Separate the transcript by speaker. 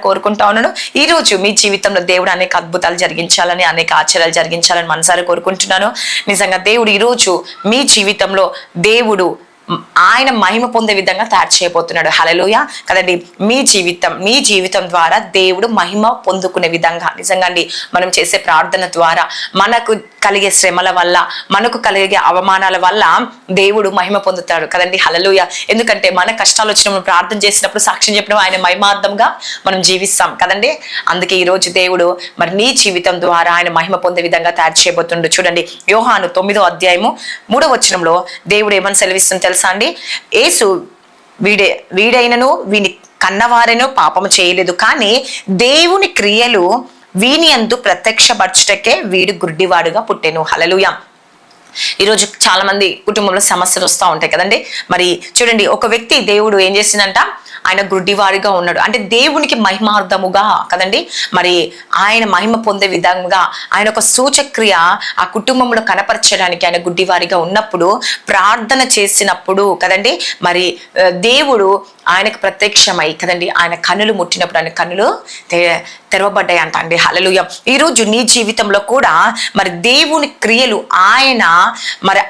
Speaker 1: కోరుకుంటా ఉన్నాను. ఈ రోజు మీ జీవితంలో దేవుడు అనేక అద్భుతాలు జరిగించాలని, అనేక ఆశ్చర్యాలు జరిగించాలని మనసారా కోరుకుంటున్నాను. నిజంగా దేవుడు ఈరోజు మీ జీవితంలో దేవుడు ఆయన మహిమ పొందే విధంగా తయారు చేయబోతున్నాడు. హల్లెలూయా కదండి. మీ జీవితం ద్వారా దేవుడు మహిమ పొందుకునే విధంగా నిజంగా అండి మనం చేసే ప్రార్థన ద్వారా మనకు కలిగే శ్రమల వల్ల, మనకు కలిగే అవమానాల వల్ల దేవుడు మహిమ పొందుతాడు కదండి. హల్లెలూయా. ఎందుకంటే మన కష్టాలు వచ్చినప్పుడు ప్రార్థన చేసినప్పుడు, సాక్ష్యం చెప్పినప్పుడు ఆయన మహిమార్థంగా మనం జీవిస్తాం కదండి. అందుకే ఈ రోజు దేవుడు మరి నీ జీవితం ద్వారా ఆయన మహిమ పొందే విధంగా తయారు చేయబోతుండు. చూడండి, యోహాను 9వ అధ్యాయము 3వ వచనంలో దేవుడు ఏమని సెలవిస్తుంది తెలుసా అండి? యేసు వీడైనను వీని కన్నవారెనో పాపము చేయలేదు, కానీ దేవుని క్రియలు వీని యందు ప్రత్యక్షపరచుటకే వీడు గుడ్డివాడుగా పుట్టెను. హల్లెలూయా. ఈరోజు చాలా మంది కుటుంబంలో సమస్యలు వస్తూ ఉంటాయి కదండి. మరి చూడండి, ఒక వ్యక్తి దేవుడు ఏం చేసిందంట, ఆయన గుడ్డివాడిగా ఉన్నాడు. అంటే దేవునికి మహిమార్థముగా కదండి, మరి ఆయన మహిమ పొందే విధంగా ఆయన ఒక సూచక్రియ ఆ కుటుంబంలో కనపరచడానికి ఆయన గుడ్డివారిగా ఉన్నప్పుడు, ప్రార్థన చేసినప్పుడు కదండి, మరి దేవుడు ఆయనకు ప్రత్యక్షమై కదండి, ఆయన కన్నులు ముట్టినప్పుడు ఆయన కన్నులు తెరవబడ్డాయి అంట అండి. హల్లెలూయా. ఈరోజు నీ జీవితంలో కూడా మరి దేవుని క్రియలు ఆయన మరి